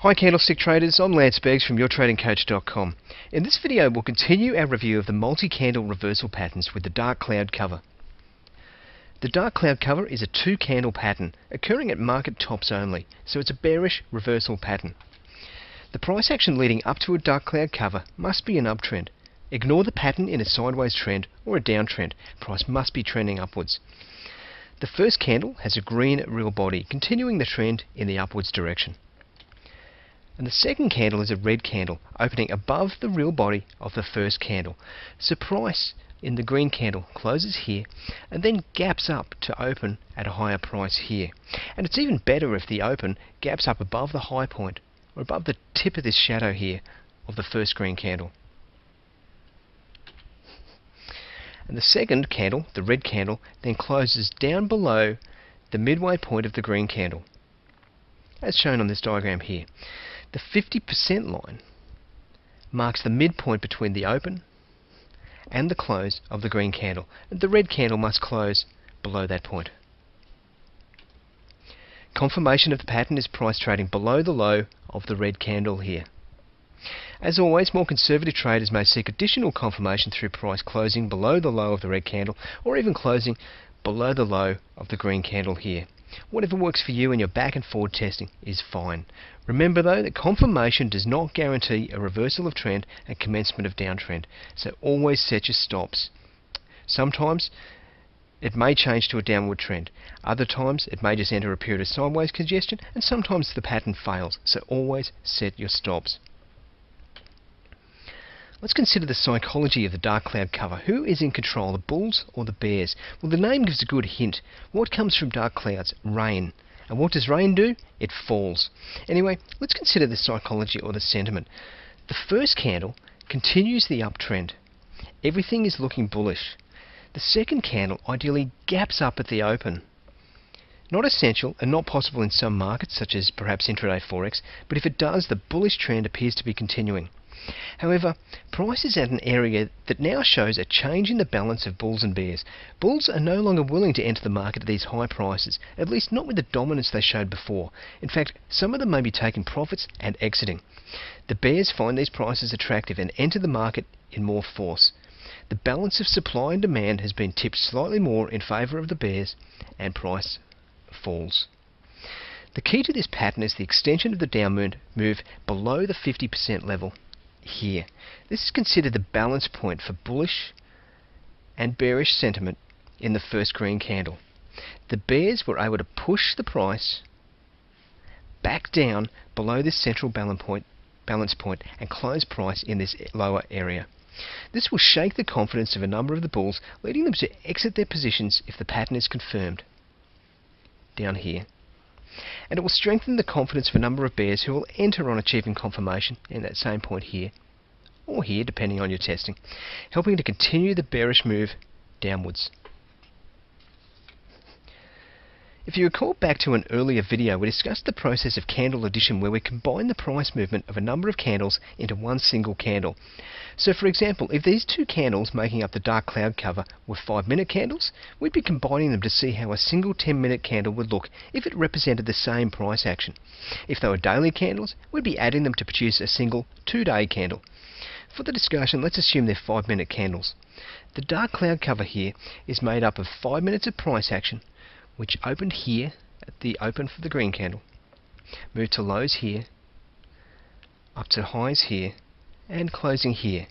Hi candlestick traders, I'm Lance Beggs from YourTradingCoach.com. In this video we'll continue our review of the multi-candle reversal patterns with the dark cloud cover. The dark cloud cover is a 2-candle pattern occurring at market tops only, so it's a bearish reversal pattern. The price action leading up to a dark cloud cover must be an uptrend. Ignore the pattern in a sideways trend or a downtrend. Price must be trending upwards. The first candle has a green real body continuing the trend in the upwards direction. And the second candle is a red candle opening above the real body of the first candle. So price in the green candle closes here and then gaps up to open at a higher price here. And it's even better if the open gaps up above the high point or above the tip of this shadow here of the first green candle. And the second candle, the red candle, then closes down below the midway point of the green candle, as shown on this diagram here. The 50% line marks the midpoint between the open and the close of the green candle, and the red candle must close below that point. Confirmation of the pattern is price trading below the low of the red candle here. As always, more conservative traders may seek additional confirmation through price closing below the low of the red candle or even closing below the low of the green candle here. Whatever works for you in your back and forward testing is fine. Remember though that confirmation does not guarantee a reversal of trend and commencement of downtrend, so always set your stops. Sometimes it may change to a downward trend, other times it may just enter a period of sideways congestion, and sometimes the pattern fails, so always set your stops. Let's consider the psychology of the dark cloud cover. Who is in control, the bulls or the bears? Well, the name gives a good hint. What comes from dark clouds? Rain. And what does rain do? It falls. Anyway, let's consider the psychology or the sentiment. The first candle continues the uptrend. Everything is looking bullish. The second candle ideally gaps up at the open. Not essential and not possible in some markets, such as perhaps intraday forex, but if it does, the bullish trend appears to be continuing. However, price is at an area that now shows a change in the balance of bulls and bears. Bulls are no longer willing to enter the market at these high prices, at least not with the dominance they showed before. In fact, some of them may be taking profits and exiting. The bears find these prices attractive and enter the market in more force. The balance of supply and demand has been tipped slightly more in favour of the bears, and price falls. The key to this pattern is the extension of the downward move below the 50% level here. This is considered the balance point for bullish and bearish sentiment in the first green candle. The bears were able to push the price back down below this central balance point and close price in this lower area. This will shake the confidence of a number of the bulls, leading them to exit their positions if the pattern is confirmed down here. And it will strengthen the confidence of a number of bears who will enter on achieving confirmation in that same point here, or here depending on your testing, helping to continue the bearish move downwards. If you recall back to an earlier video, we discussed the process of candle addition where we combine the price movement of a number of candles into one single candle. So for example, if these two candles making up the dark cloud cover were 5-minute candles, we'd be combining them to see how a single 10-minute candle would look if it represented the same price action. If they were daily candles, we'd be adding them to produce a single 2-day candle. For the discussion, let's assume they're 5-minute candles. The dark cloud cover here is made up of 5 minutes of price action, which opened here at the open for the green candle, moved to lows here, up to highs here, and closing here,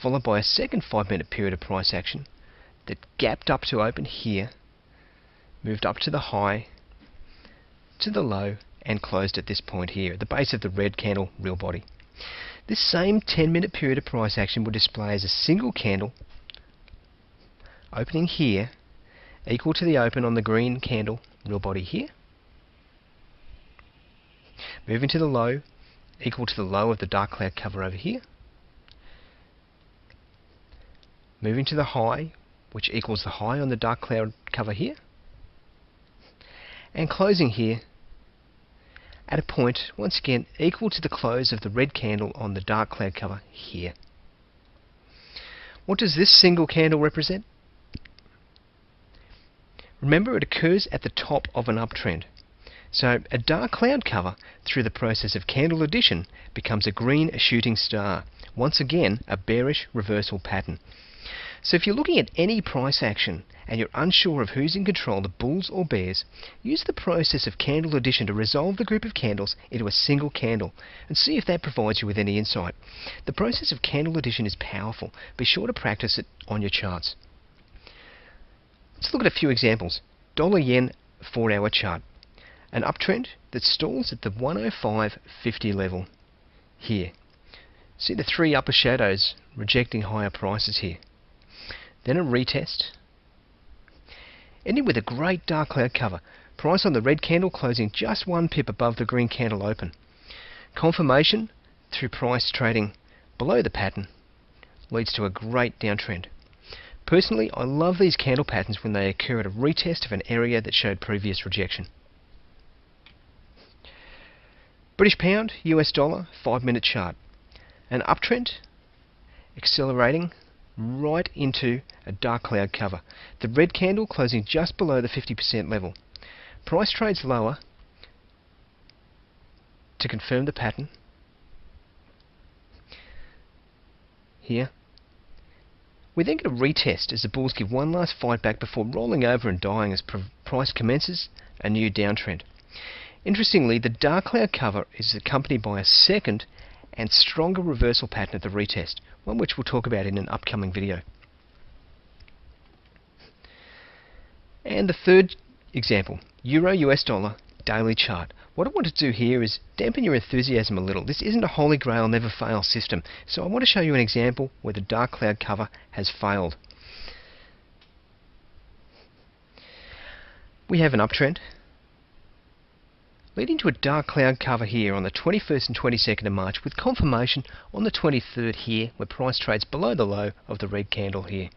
followed by a second 5-minute period of price action that gapped up to open here, moved up to the high, to the low, and closed at this point here, at the base of the red candle real body. This same 10-minute period of price action would display as a single candle opening here, equal to the open on the green candle real body here, moving to the low, equal to the low of the dark cloud cover over here, moving to the high, which equals the high on the dark cloud cover here, and closing here at a point, once again, equal to the close of the red candle on the dark cloud cover here. What does this single candle represent? Remember, it occurs at the top of an uptrend. So a dark cloud cover, through the process of candle addition, becomes a green shooting star. Once again, a bearish reversal pattern. So if you're looking at any price action and you're unsure of who's in control, the bulls or bears, use the process of candle addition to resolve the group of candles into a single candle and see if that provides you with any insight. The process of candle addition is powerful. Be sure to practice it on your charts. Let's look at a few examples. Dollar-yen 4-hour chart. An uptrend that stalls at the 105.50 level here. See the three upper shadows rejecting higher prices here. Then a retest, ending with a great dark cloud cover. Price on the red candle closing just 1 pip above the green candle open. Confirmation through price trading below the pattern leads to a great downtrend. Personally, I love these candle patterns when they occur at a retest of an area that showed previous rejection. British pound, US dollar, 5-minute chart. An uptrend, accelerating right into a dark cloud cover. The red candle closing just below the 50% level. Price trades lower to confirm the pattern. Here. We then get a retest as the bulls give one last fight back before rolling over and dying as price commences a new downtrend. Interestingly, the dark cloud cover is accompanied by a second and stronger reversal pattern at the retest, one which we'll talk about in an upcoming video. And the third example, Euro US dollar daily chart. What I want to do here is dampen your enthusiasm a little. This isn't a holy grail never fail system, so I want to show you an example where the dark cloud cover has failed. We have an uptrend leading to a dark cloud cover here on the 21st and 22nd of March, with confirmation on the 23rd here, where price trades below the low of the red candle here.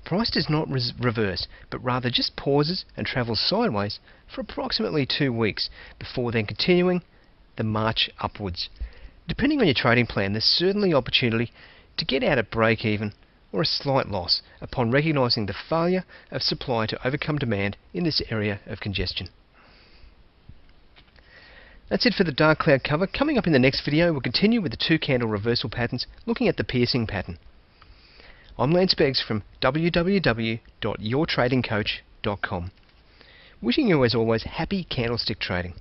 Price does not reverse, but rather just pauses and travels sideways for approximately 2 weeks, before then continuing the march upwards. Depending on your trading plan, there's certainly opportunity to get out at break even or a slight loss upon recognising the failure of supply to overcome demand in this area of congestion. That's it for the dark cloud cover. Coming up in the next video, we'll continue with the 2 candle reversal patterns, looking at the piercing pattern. I'm Lance Beggs from www.yourtradingcoach.com. Wishing you, as always, happy candlestick trading.